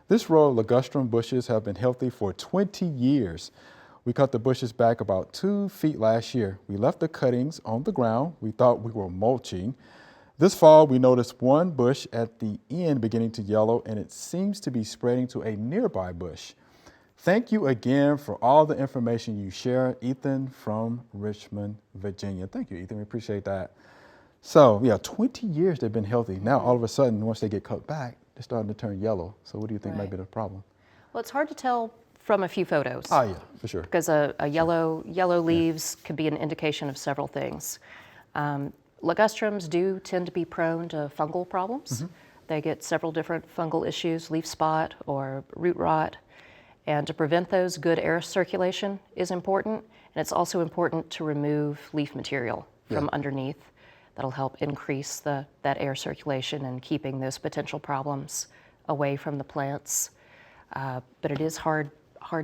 This row of Ligustrum bushes have been healthy for 20 years. We cut the bushes back about 2 feet last year. We left the cuttings on the ground. We thought we were mulching. This fall, we noticed one bush at the end beginning to yellow, and it seems to be spreading to a nearby bush. Thank you again for all the information you share, Ethan from Richmond, Virginia. Thank you, Ethan. We appreciate that. So, yeah, 20 years they've been healthy. Now, all of a sudden, once they get cut back, they're starting to turn yellow. So what do you think might be the problem? Well, it's hard to tell from a few photos. Oh, yeah, for sure. Because a yellow leaves could be an indication of several things. Ligustrums do tend to be prone to fungal problems. They get several different fungal issues, leaf spot or root rot. And to prevent those, good air circulation is important. And it's also important to remove leaf material from underneath. That'll help increase that air circulation and keeping those potential problems away from the plants. But it is hard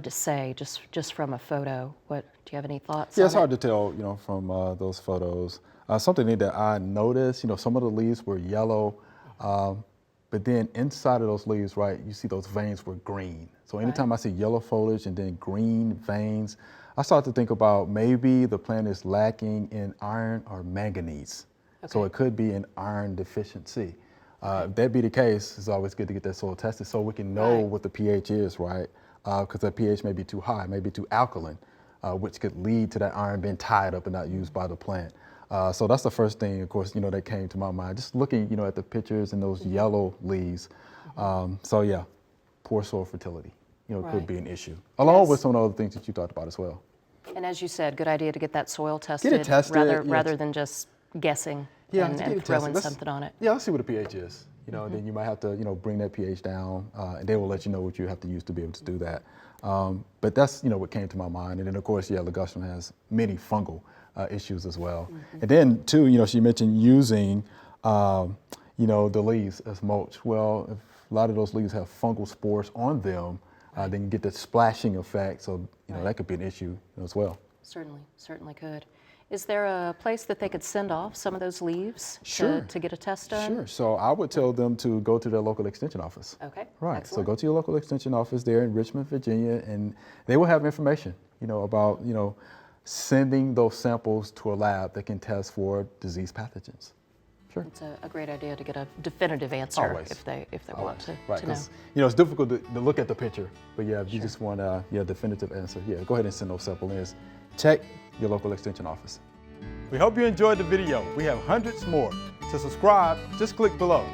to say just from a photo. Do you have any thoughts? Yeah, it's hard to tell, from those photos. Something that I noticed, some of the leaves were yellow, but then inside of those leaves, right, you see those veins were green. So anytime I see yellow foliage and then green veins, I start to think about maybe the plant is lacking in iron or manganese. So it could be an iron deficiency. If that be the case, it's always good to get that soil tested so we can know what the pH is, right? Because the pH may be too high, may be too alkaline, which could lead to that iron being tied up and not used by the plant. So that's the first thing, of course, that came to my mind. Just looking, at the pictures and those yellow leaves. So yeah, poor soil fertility, could be an issue, along with some of the other things that you talked about as well. And as you said, good idea to get that soil tested, Get it tested rather than just guessing and throwing something on it. Yeah, let's see what the pH is. Then you might have to, bring that pH down, and they will let you know what you have to use to be able to do that. But that's, what came to my mind. And then, of course, Ligustrum has many fungal issues as well. And then, too, she mentioned using, the leaves as mulch. Well, if a lot of those leaves have fungal spores on them, then you get the splashing effect. So, that could be an issue as well. Certainly could. Is there a place that they could send off some of those leaves to get a test done? Sure. So I would tell them to go to their local extension office. Okay. Right. Excellent. So go to your local extension office there in Richmond, Virginia, and they will have information, about, sending those samples to a lab that can test for disease pathogens. Sure. It's a great idea to get a definitive answer if they want to know. It's difficult to look at the picture, but if you just want a definitive answer, go ahead and send those samples in. Check your local extension office. We hope you enjoyed the video. We have hundreds more. To subscribe, just click below.